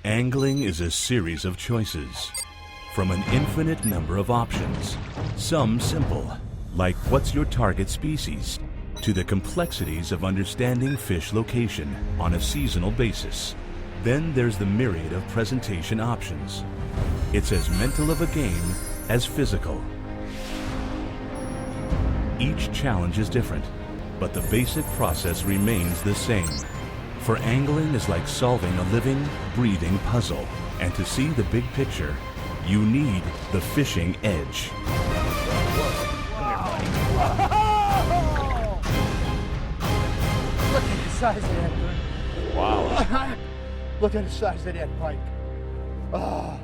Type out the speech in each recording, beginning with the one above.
Angling is a series of choices from an infinite number of options, some simple, like what's your target species, to the complexities of understanding fish location on a seasonal basis. Then there's the myriad of presentation options. It's as mental of a game as physical. Each challenge is different, but the basic process remains the same. For angling is like solving a living, breathing puzzle. And to see the big picture, you need the fishing edge. Whoa! Look at the size of that bird. Wow. Look at the size of that pike. Oh.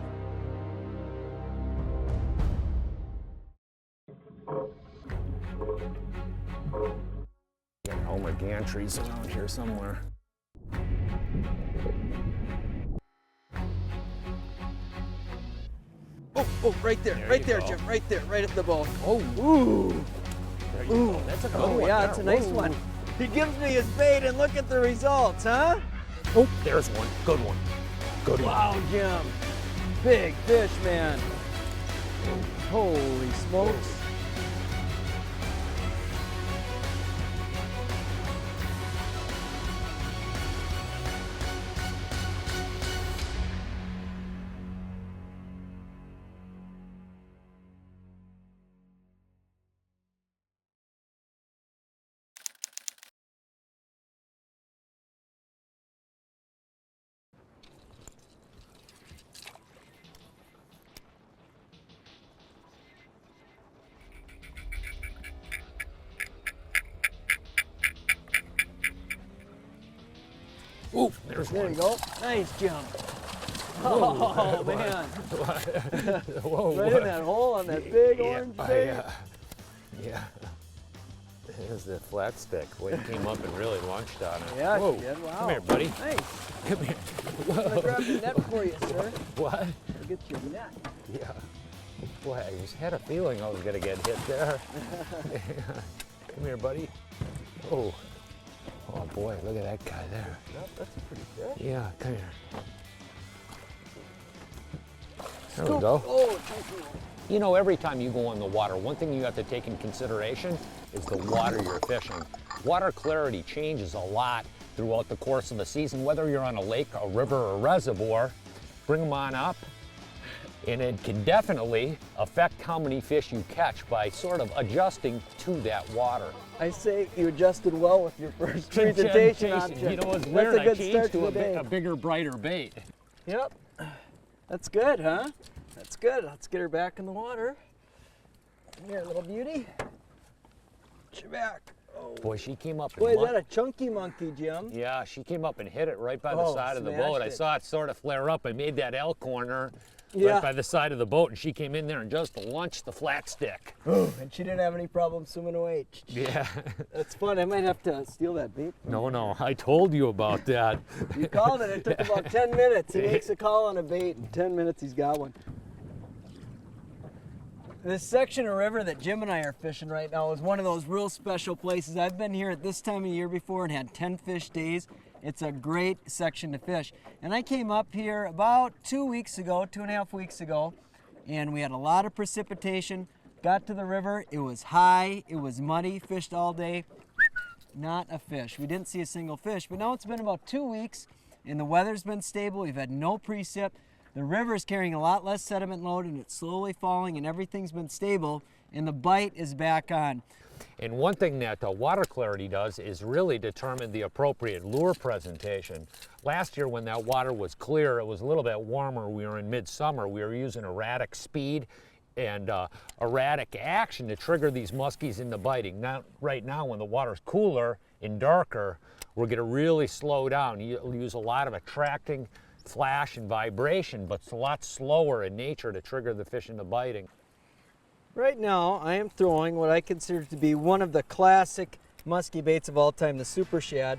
Got Homer gantries around here somewhere. Oh, right there, Jim, right there, right at the boat. Oh, Ooh. there you go. That's a good one. Yeah, there. that's a nice Whoa. one. He gives me his bait and look at the results, huh? Oh, there's one. Good one. Good one. Wow, Jim. Big fish, man. Holy smokes. Ooh, there's There one. you go. Nice jump. Oh, man. Whoa. Right in that hole on that big orange bait. Yeah. There's the flat stick. Boy, it came up and really launched on it. Yeah, Whoa. she did. Wow. Come here, buddy. Nice. Come here. I'm going to grab the net for you, sir. What? I'll get your net. Yeah. Boy, I just had a feeling I was going to get hit there. Come here, buddy. Oh. Oh, boy, look at that guy there. Yep, that's a pretty fish. Yeah, come here. There we go. Oh, chunky one. You know, every time you go in the water, one thing you have to take in consideration is the water you're fishing. Water clarity changes a lot throughout the course of the season, whether you're on a lake, a river, or a reservoir. Bring them on up, and it can definitely affect how many fish you catch by sort of adjusting to that water. I say you adjusted well with your first presentation option. You know, it's That's weird. a good I changed start to to the day. a bigger, brighter bait. Yep. That's good, huh? That's good. Let's get her back in the water. Come here, little beauty. Get you back. Oh. Boy, she came up. Boy, and is that a chunky monkey, Jim? Yeah, she came up and hit it right by the side of the boat. smashed I it. saw it sort of flare up. I made that L corner Yeah. right by the side of the boat, and she came in there and just launched the flat stick. And she didn't have any problem swimming away. Yeah. That's fun. I might have to steal that bait. No, I told you about that. You called it. It took about 10 minutes. He makes a call on a bait. In 10 minutes, he's got one. This section of river that Jim and I are fishing right now is one of those real special places. I've been here at this time of year before and had 10 fish days. It's a great section to fish. And I came up here about 2 weeks ago, 2.5 weeks ago, and we had a lot of precipitation. Got to the river, it was high, it was muddy, fished all day. Not a fish. We didn't see a single fish, but now it's been about 2 weeks and the weather's been stable. We've had no precip. The river's carrying a lot less sediment load and it's slowly falling and everything's been stable and the bite is back on. And one thing that water clarity does is really determine the appropriate lure presentation. Last year when that water was clear, it was a little bit warmer. We were in midsummer. We were using erratic speed and erratic action to trigger these muskies into biting. Now, right now when the water's cooler and darker, we're going to really slow down. You'll use a lot of attracting flash and vibration, but it's a lot slower in nature to trigger the fish into biting. Right now I am throwing what I consider to be one of the classic musky baits of all time, the Super Shad.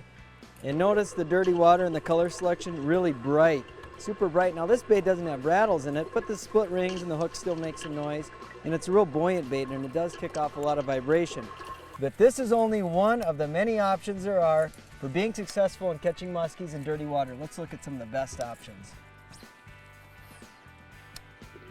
And notice the dirty water and the color selection, really bright, super bright. Now this bait doesn't have rattles in it, but the split rings and the hook still make some noise. And it's a real buoyant bait and it does kick off a lot of vibration. But this is only one of the many options there are for being successful in catching muskies in dirty water. Let's look at some of the best options.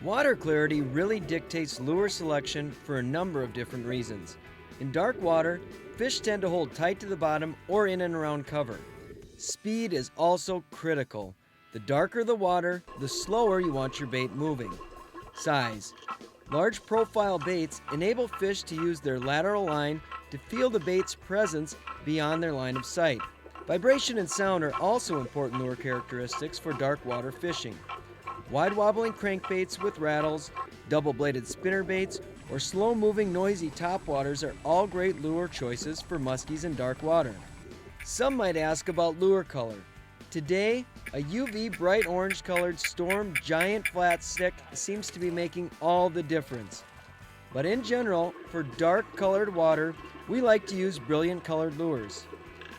Water clarity really dictates lure selection for a number of different reasons. In dark water, fish tend to hold tight to the bottom or in and around cover. Speed is also critical. The darker the water, the slower you want your bait moving. Size. Large profile baits enable fish to use their lateral line to feel the bait's presence beyond their line of sight. Vibration and sound are also important lure characteristics for dark water fishing. Wide wobbling crankbaits with rattles, double-bladed spinnerbaits, or slow-moving noisy topwaters are all great lure choices for muskies in dark water. Some might ask about lure color. Today, a UV bright orange colored Storm giant flat stick seems to be making all the difference. But in general, for dark colored water, we like to use brilliant colored lures.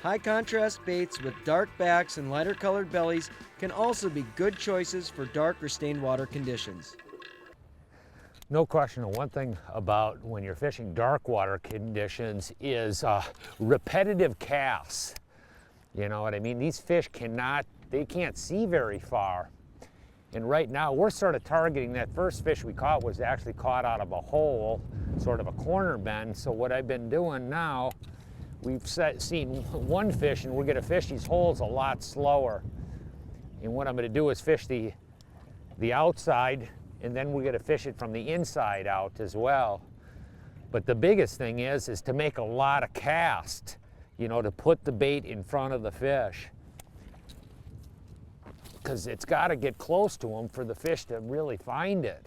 High contrast baits with dark backs and lighter colored bellies can also be good choices for dark or stained water conditions. No question, one thing about when you're fishing dark water conditions is repetitive casts. You know what I mean? These fish can't see very far. And right now we're sort of targeting that first fish we caught was actually caught out of a hole, sort of a corner bend. So what I've been doing now, we've seen one fish and we're gonna fish these holes a lot slower. And what I'm gonna do is fish the outside, and then we're gonna fish it from the inside out as well. But the biggest thing is to make a lot of casts, you know, to put the bait in front of the fish. Because it's gotta get close to them for the fish to really find it.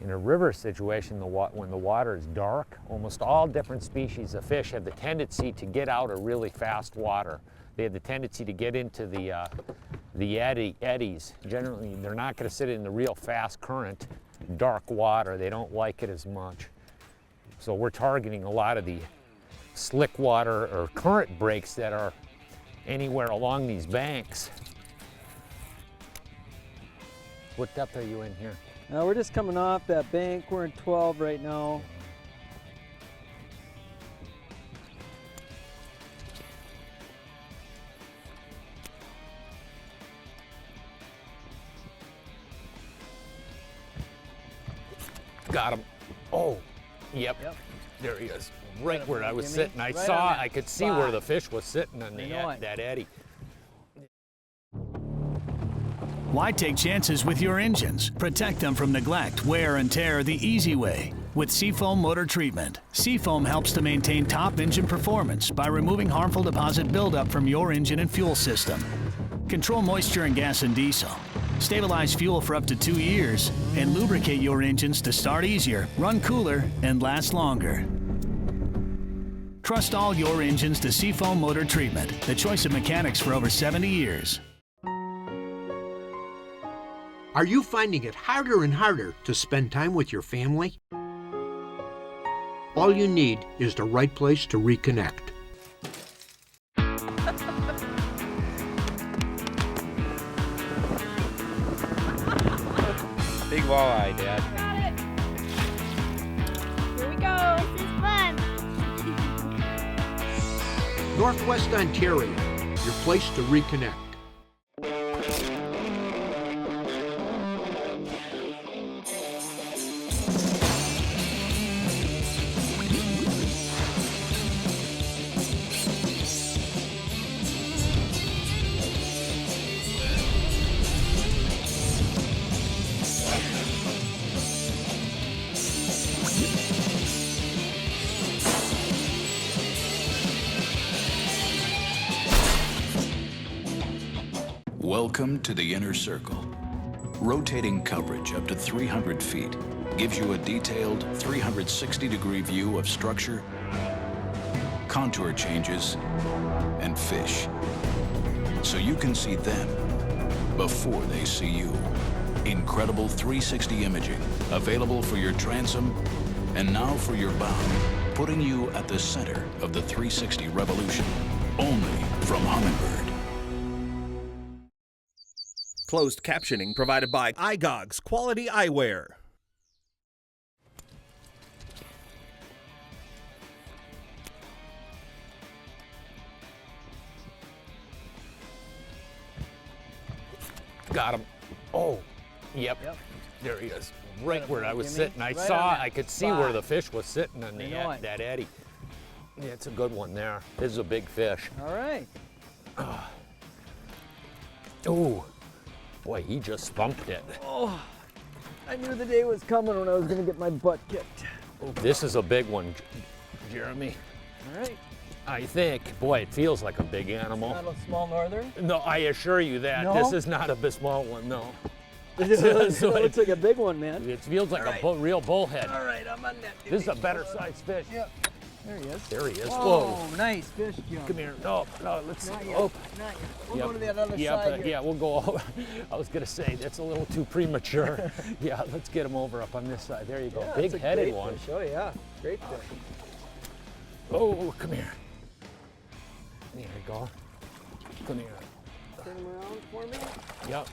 In a river situation, when the water is dark, almost all different species of fish have the tendency to get out of really fast water. They have the tendency to get into the eddies. Generally, they're not going to sit in the real fast current, dark water. They don't like it as much. So we're targeting a lot of the slick water or current breaks that are anywhere along these banks. What depth are you in here? We're just coming off that bank. We're in 12 right now. Got him. Oh, yep. There he is. Right where I was sitting. I could see where the fish was sitting in that eddy. Why take chances with your engines? Protect them from neglect, wear, and tear the easy way. With Seafoam Motor Treatment. Seafoam helps to maintain top engine performance by removing harmful deposit buildup from your engine and fuel system. Control moisture in gas and diesel. Stabilize fuel for up to 2 years. And lubricate your engines to start easier, run cooler, and last longer. Trust all your engines to Seafoam Motor Treatment, the choice of mechanics for over 70 years. Are you finding it harder and harder to spend time with your family? All you need is the right place to reconnect. Big walleye, Dad. Got it. Here we go. This is fun. Northwest Ontario, your place to reconnect. Welcome to the inner circle. Rotating coverage up to 300 feet gives you a detailed 360-degree view of structure, contour changes, and fish. So you can see them before they see you. Incredible 360 imaging, available for your transom and now for your bow, putting you at the center of the 360 revolution. Only from Humminbird. Closed captioning provided by I-gogs Quality Eyewear. Got him. Oh, yep. Yep. There he is. Right where I was Jimmy. sitting. I Right saw, on that I could see spot. where the fish was sitting on You know it. that eddy. Yeah, it's a good one there. This is a big fish. All right. Oh, boy, he just thumped it. Oh, I knew the day was coming when I was gonna get my butt kicked. Oh, this is a big one, Jeremy. All right. I think. Boy, it feels like a big animal. Not a small northern. No, I assure you that. No? This is not a small one, no. It looks like a big one, man. It feels like All a real bullhead. All right, I'm on that. This is a better sized fish. Yep. There he is. There he is. Whoa, Whoa. nice fish, John. Come here. No, let's see. Not yet. Oh. Not yet. We'll Yep. go to that other Yep, side here. yeah, we'll go over. I was gonna say, that's a little too premature. Yeah, let's get him over up on this side. There you go. Yeah, that's a Big-headed great one. fish. Oh, yeah. Great fish. Oh, come here. There you go. Come here. Turn him around for me. Yep.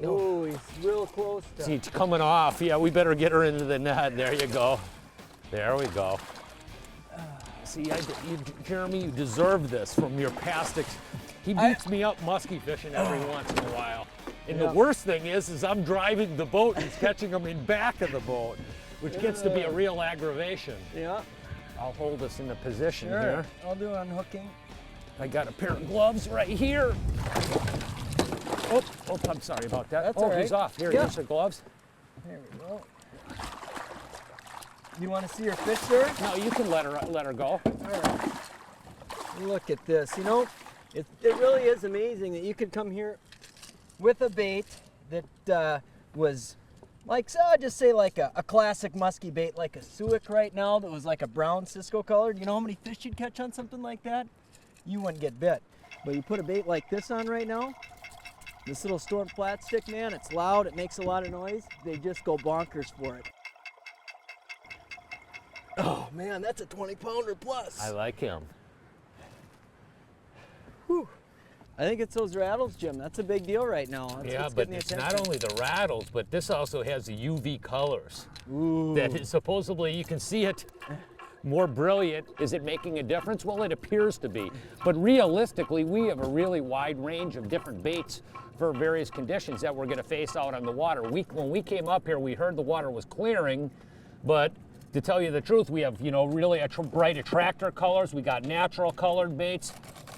Oh, he's real close to. See, it's coming off. Yeah, we better get her into the net. There you go. There we go. See, Jeremy, you deserve this from your past He beats me up musky fishing every once in a while. And the worst thing is I'm driving the boat and he's catching them in back of the boat, which gets to be a real aggravation. Yeah. I'll hold us in the position Sure. here. I'll do unhooking. I got a pair of gloves right here. Oh, I'm sorry about that. That's oh, all right. he's off. Here, Yeah. here's the gloves. There we go. You want to see your fish there? No, you can let her go. All right. Look at this. You know, it really is amazing that you could come here with a bait that was like, so just say like a classic musky bait, like a suic right now that was like a brown Cisco colored. You know how many fish you'd catch on something like that? You wouldn't get bit. But you put a bait like this on right now, this little storm flat stick, man, it's loud, it makes a lot of noise. They just go bonkers for it. Oh man, that's a 20-pounder plus. I like him. Whew. I think it's those rattles, Jim. That's a big deal right now. That's Yeah, what's but getting the it's attention. not only the rattles, but this also has the UV colors. Ooh. That is supposedly, you can see it more brilliant. Is it making a difference? Well, it appears to be. But realistically, we have a really wide range of different baits for various conditions that we're going to face out on the water. When we came up here, we heard the water was clearing, but to tell you the truth, we have, really bright attractor colors. We got natural colored baits.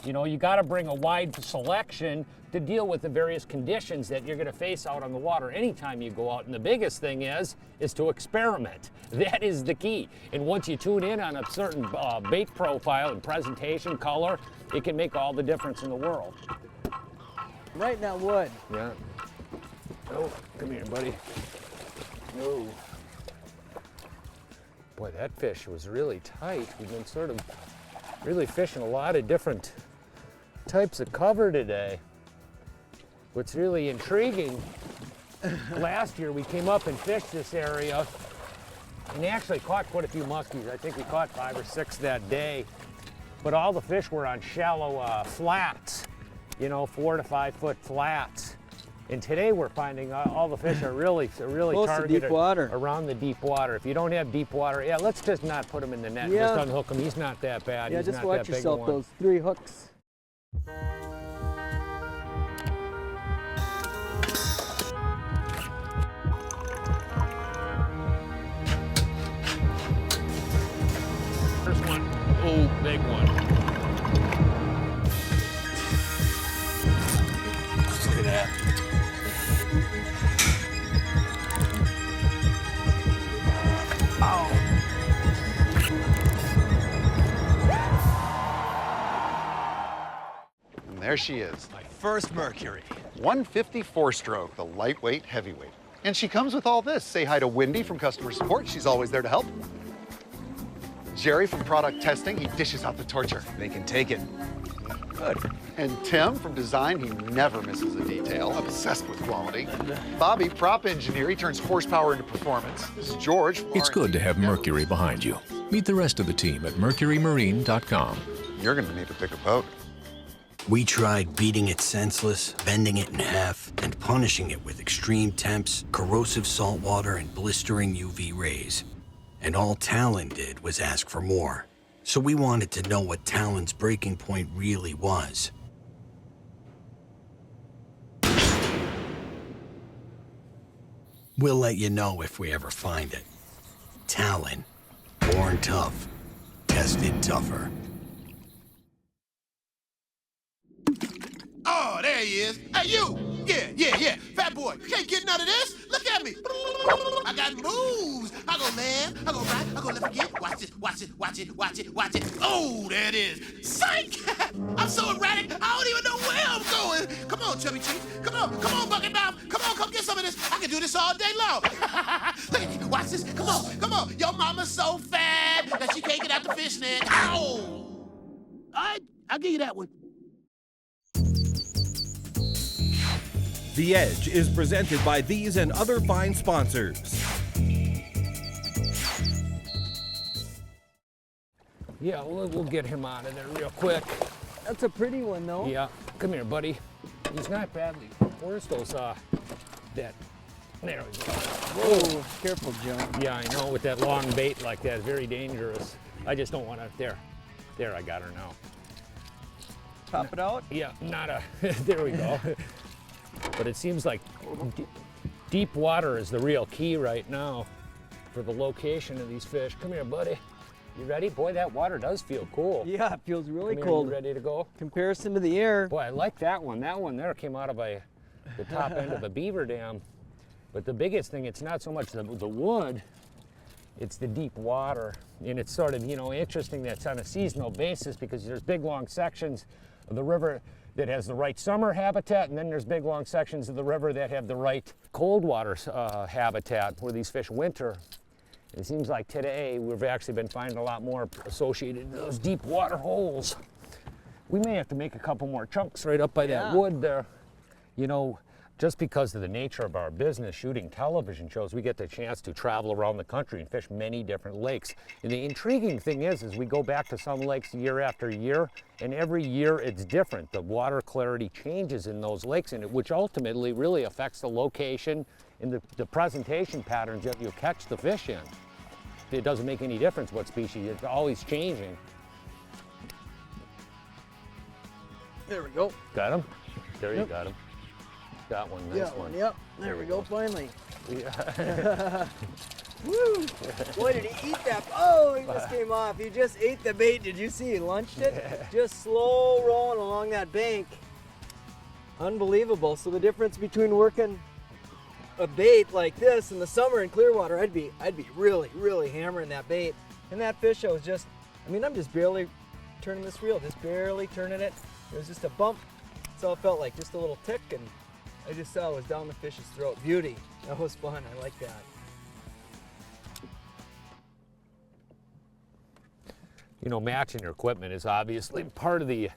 You got to bring a wide selection to deal with the various conditions that you're going to face out on the water anytime you go out. And the biggest thing is to experiment. That is the key. And once you tune in on a certain bait profile and presentation, color, it can make all the difference in the world. Right in that wood. Yeah. Oh, come here, buddy. Oh. Boy, that fish was really tight. We've been sort of really fishing a lot of different types of cover today. What's really intriguing, last year we came up and fished this area and actually caught quite a few muskies. I think we caught 5 or 6 that day, but all the fish were on shallow flats, 4 to 5 foot flats. And today we're finding all the fish are really Close to targeted deep water. around the deep water. If you don't have deep water, yeah, let's just not put him in the net. Yeah. Just unhook him. He's not that bad. Yeah, He's just not watch that big a yourself, one. those 3 hooks. First one. Oh, big one. Look at that. And there she is. My first Mercury. 154 stroke, the lightweight heavyweight. And she comes with all this. Say hi to Wendy from customer support. She's always there to help. Jerry from product testing. He dishes out the torture. They can take it. Good. And Tim from design. He never misses a detail. Obsessed with quality. Bobby, prop engineer. He turns horsepower into performance. This is George. It's good to have Mercury behind you. Meet the rest of the team at mercurymarine.com. You're going to need a bigger boat. We tried beating it senseless, bending it in half, and punishing it with extreme temps, corrosive salt water, and blistering UV rays. And all Talon did was ask for more. So we wanted to know what Talon's breaking point really was. We'll let you know if we ever find it. Talon, born tough, tested tougher. Oh, there he is. Hey, you! Yeah. Fat boy, you can't get none of this. Look at me. I got moves. I go left, I go right, I go left again. Watch it. Oh, there it is. Psych! I'm so erratic, I don't even know where I'm going. Come on, Chubby Cheeks. Come on, Bucket Mouth. Come get some of this. I can do this all day long. Look at me. Watch this. Come on. Your mama's so fat that she can't get out the fish net. Ow! All right, I'll give you that one. The Edge is presented by these and other fine sponsors. Yeah, we'll get him out of there real quick. That's a pretty one, though. Yeah, come here, buddy. He's not badly. Where's those, that? There we go. Whoa, careful, Joe. Yeah, I know, with that long bait like that, very dangerous. I just don't want to, there, I got her now. Pop it out? Yeah, there we go. But it seems like deep water is the real key right now for the location of these fish. Come here, buddy. You ready? Boy, that water does feel cool. Yeah, it feels really Come cold. Here, you ready to go? Comparison to the air. Boy, I like that one. That one there came out of the top end of a beaver dam. But the biggest thing, it's not so much the wood, it's the deep water. And it's sort of, interesting that it's on a seasonal basis because there's big, long sections of the river that has the right summer habitat, and then there's big, long sections of the river that have the right cold water habitat where these fish winter. It seems like today we've actually been finding a lot more associated in those deep water holes. We may have to make a couple more chunks right up by that wood there. Just because of the nature of our business, shooting television shows, we get the chance to travel around the country and fish many different lakes. And the intriguing thing is we go back to some lakes year after year, and every year it's different. The water clarity changes in those lakes, which ultimately really affects the location and the presentation patterns that you catch the fish in. It doesn't make any difference what species, it's always changing. There we go. Got him? There you got him. Got one, nice one. Yep, there we go, finally. Yeah. Woo! Boy, did he eat that? Oh, he just came off. He just ate the bait. Did you see he lunched it? Just slow rolling along that bank. Unbelievable. So the difference between working a bait like this in the summer in Clearwater, I'd be really, really hammering that bait. And that fish, I'm just barely turning this reel, just barely turning it. It was just a bump. That's all it felt like, just a little tick, and I just saw it was down the fish's throat. Beauty. That was fun. I like that. Matching your equipment is obviously part of the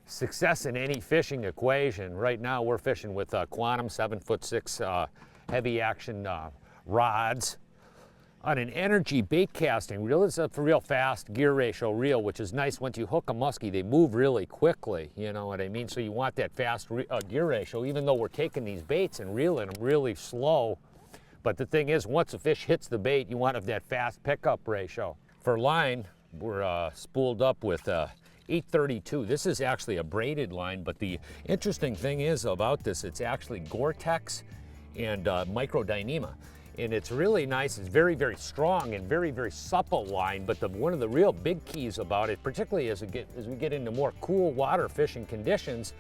success in any fishing equation. Right now we're fishing with Quantum 7'6" heavy action rods on an energy bait casting reel. It's a real fast gear ratio reel, which is nice. Once you hook a muskie, they move really quickly, you know what I mean? So you want that fast gear ratio, even though we're taking these baits and reeling them really slow. But the thing is, once a fish hits the bait, you want that fast pickup ratio. For line, we're spooled up with 832. This is actually a braided line, but the interesting thing is about this, it's actually Gore-Tex and microdyneema. And it's really nice. It's very, very strong and very, very supple line. But one of the real big keys about it, particularly as we get into more cool water fishing conditions,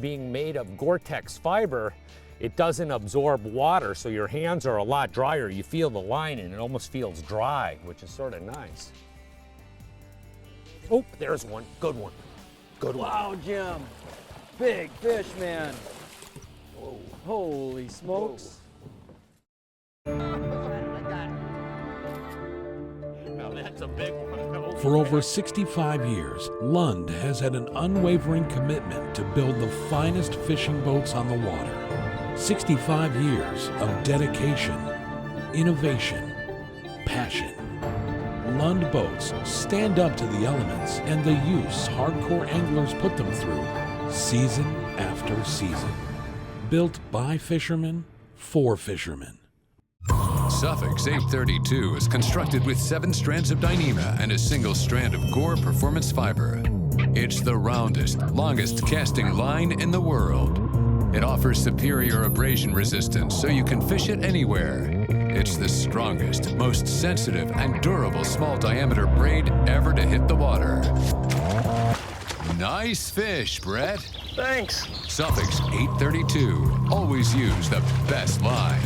being made of Gore-Tex fiber, it doesn't absorb water, so your hands are a lot drier. You feel the line and it almost feels dry, which is sort of nice. Oh, there's one. Good one. Good one. Wow, Jim. Big fish, man. Whoa. Holy smokes. Now that's a big one. For over 65 years, Lund has had an unwavering commitment to build the finest fishing boats on the water. 65 years of dedication, innovation, passion. Lund boats stand up to the elements and the use hardcore anglers put them through, season after season. Built by fishermen, for fishermen. Suffix 832 is constructed with 7 strands of Dyneema and a single strand of Gore Performance fiber. It's the roundest, longest casting line in the world. It offers superior abrasion resistance so you can fish it anywhere. It's the strongest, most sensitive, and durable small diameter braid ever to hit the water. Nice fish, Brett. Thanks. Suffix 832. Always use the best line.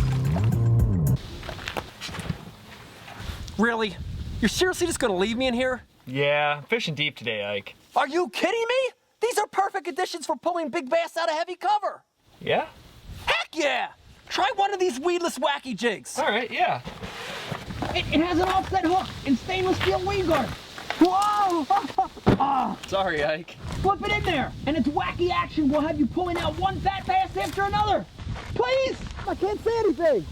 Really? You're seriously just gonna leave me in here? Yeah, I'm fishing deep today, Ike. Are you kidding me? These are perfect conditions for pulling big bass out of heavy cover. Yeah? Heck yeah! Try one of these weedless wacky jigs. All right, yeah. It has an offset hook and stainless steel weed guard. Whoa! Ah. Sorry, Ike. Flip it in there, and its wacky action will have you pulling out one fat bass after another. Please! I can't say anything.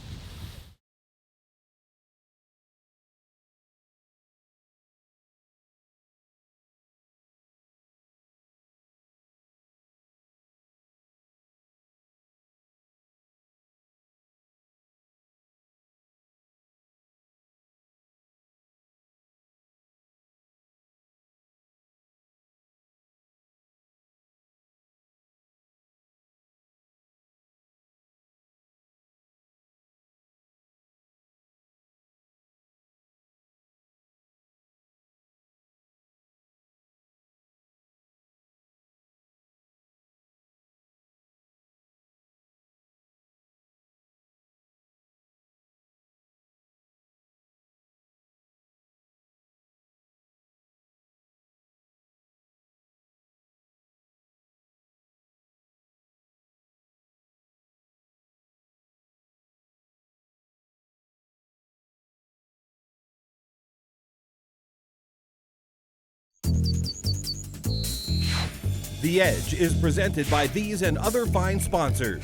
The Edge is presented by these and other fine sponsors.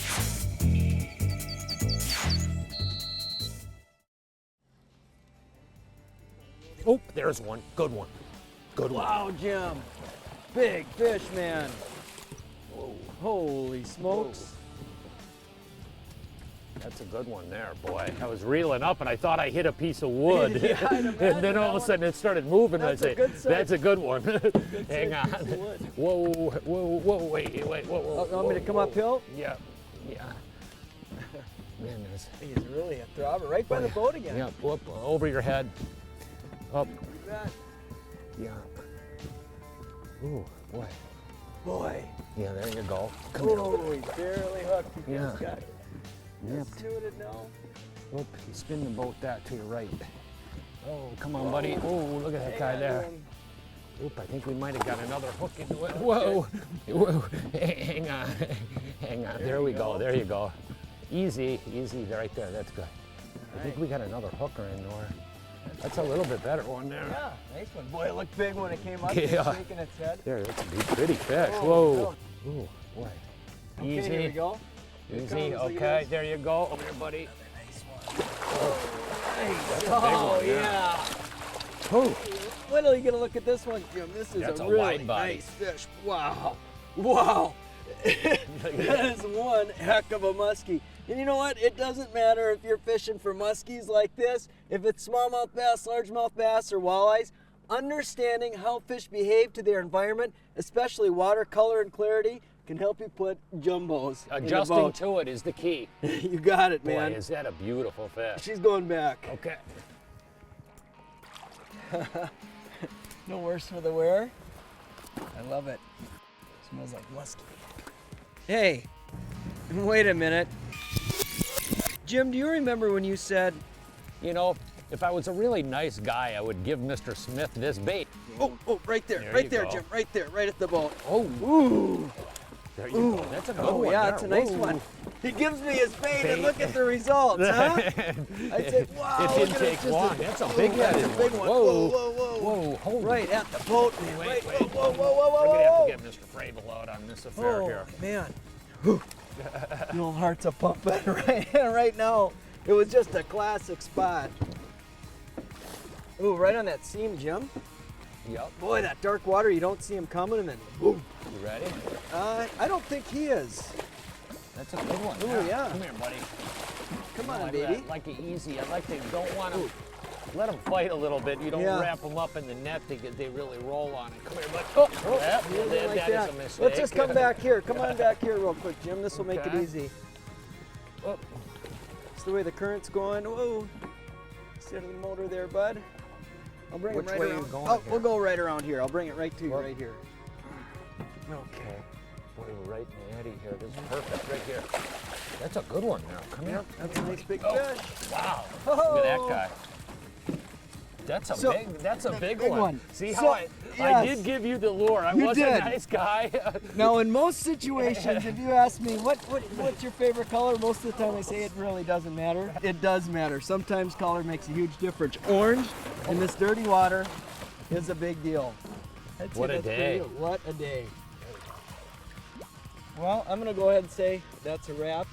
Oh, there's one. Good one. Good one. Wow, Jim. Big fish, man. Whoa. Holy smokes. That's a good one there, boy. I was reeling up and I thought I hit a piece of wood. Yeah, and then all of a sudden it started moving. That's and I a say, good that's a good one. Hang on. piece of wood. Whoa, wait, whoa. You want me to come uphill? Yeah. Man, He's really a throbber. Right by the boat again. Yeah, whoop, over your head. Up. You bet. Yeah. Ooh, boy. Boy. Yeah, there you go. Oh, he barely hooked. He Yeah. just got Nipped. doing it now. Whoop, you spin the boat that to your right. Oh, come on, buddy. Oh, look at that guy there. Oop, I think we might have got another hook into it. Whoa. Hang on. There we go. There you go. Easy right there. That's good. I think we got another hooker in there. That's a little bit better one there. Yeah, nice one. Boy, it looked big when it came up. Yeah. Shaking its head. There, that's a pretty fish. Oh, Whoa. Ooh, boy. Okay, Easy. here we go. Easy. Okay, there you go. Over here, buddy. Oh, yeah. Oh. Wait till you get a look at this one, Jim. This is That's a a really wide body. nice fish. Wow. Wow. That is one heck of a muskie. And you know what? It doesn't matter if you're fishing for muskies like this, if it's smallmouth bass, largemouth bass, or walleyes, understanding how fish behave to their environment, especially water color and clarity, can help you put jumbos Adjusting in the boat. to it is the key. You got it, man. Boy, is that a beautiful fish. She's going back. Okay. No worse for the wear. I love it. Smells like musky. Hey, wait a minute. Jim, do you remember when you said, you know, if I was a really nice guy, I would give Mr. Smith this bait. Oh, right there, Jim, right there, right at the boat. Oh, ooh. There you go. That's a good one. Yeah, there. that's a nice one. He gives me his bait and look at the results, huh? I said, wow, it didn't take long. That's a big That's a one. big one. Whoa, hold Right at the boat, man. Wait. Whoa. We're gonna have to get Mr. Frabel out on this affair here. Man. Whew. The old hearts are pumping right now. It was just a classic spot. Ooh, right on that seam, Jim. Yep. Boy, that dark water, you don't see him coming, and then boom. You ready? I don't think he is. That's a good one. Ooh, yeah. Come here, buddy. Come I on, like baby. that. Like it easy. I like to. Don't want to. Let them fight a little bit. You don't Yeah. wrap them up in the net because they really roll on it. Come here, bud. Oh, yeah, that is a mistake. Let's just come back here. Come on back here real quick, Jim. This will make it Okay. easy. Oh, it's the way the current's going. Whoa. Instead of the motor there, bud. I'll bring Which it right way are you around. going Oh, here? we'll go right around here. I'll bring it right to you, right here. Okay. Boy, we're right in the eddy here. This is perfect right here. That's a good one now. Come here. That's a nice big Oh, fish. wow. Oh. Look at that guy. That's a big one. See how I did give you the lure. I was a nice guy. Now, in most situations, if you ask me what's your favorite color, most of the time I say it really doesn't matter. It does matter. Sometimes color makes a huge difference. Orange in this dirty water is a big deal. I'd say What a that's pretty day. good. What a day. Well, I'm going to go ahead and say that's a wrap.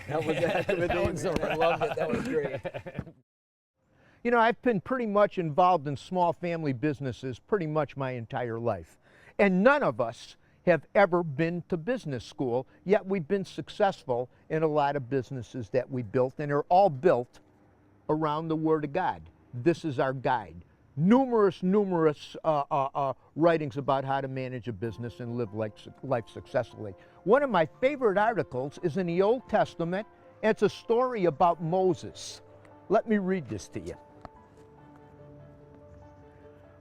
That was I loved it. That was great. You know, I've been pretty much involved in small family businesses pretty much my entire life. And none of us have ever been to business school, yet we've been successful in a lot of businesses that we built, and they're all built around the Word of God. This is our guide. Numerous writings about how to manage a business and live life successfully. One of my favorite articles is in the Old Testament. It's a story about Moses. Let me read this to you.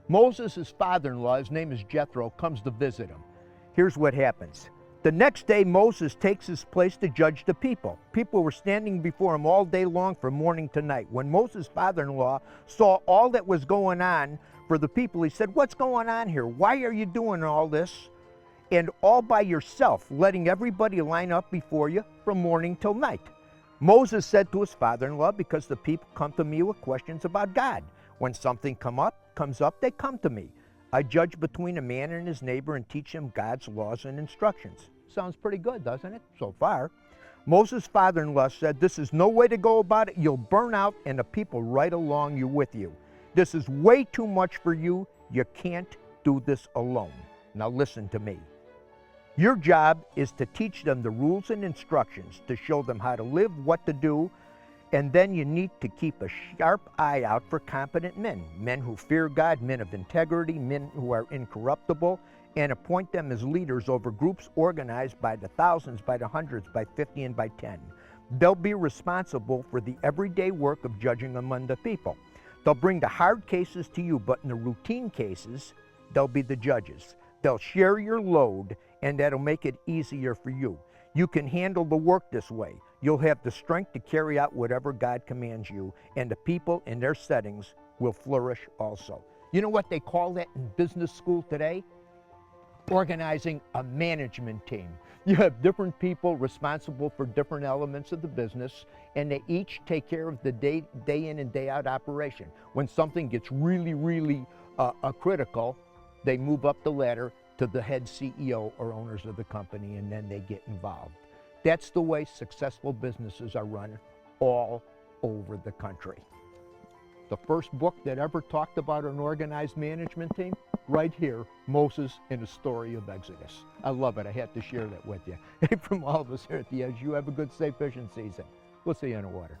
Moses' father-in-law, his name is Jethro, comes to visit him. Here's what happens. The next day, Moses takes his place to judge the people. People were standing before him all day long from morning to night. When Moses' father-in-law saw all that was going on for the people, he said, "What's going on here? Why are you doing all this? And all by yourself, letting everybody line up before you from morning till night?" Moses said to his father-in-law, "Because the people come to me with questions about God. When something comes up, they come to me. I judge between a man and his neighbor and teach him God's laws and instructions." Sounds pretty good, doesn't it, so far? Moses' father-in-law said, "This is no way to go about it. You'll burn out and the people right along you with you. This is way too much for you. You can't do this alone. Now listen to me. Your job is to teach them the rules and instructions, to show them how to live, what to do, and then you need to keep a sharp eye out for competent men who fear God, men of integrity, men who are incorruptible, and appoint them as leaders over groups organized by the thousands, by the hundreds, by 50, and by 10. They'll be responsible for the everyday work of judging among the people. They'll bring the hard cases to you, but in the routine cases, they'll be the judges. They'll share your load, and that'll make it easier for you. You can handle the work this way. You'll have the strength to carry out whatever God commands you, and the people in their settings will flourish also." You know what they call that in business school today? Organizing a management team. You have different people responsible for different elements of the business, and they each take care of the day in and day out operation. When something gets really critical, they move up the ladder to the head CEO or owners of the company, and then they get involved. That's the way successful businesses are run all over the country. The first book that ever talked about an organized management team, right here, Moses in the story of Exodus. I love it. I had to share that with you. Hey, from all of us here at The Edge, you have a good, safe fishing season. We'll see you in the water.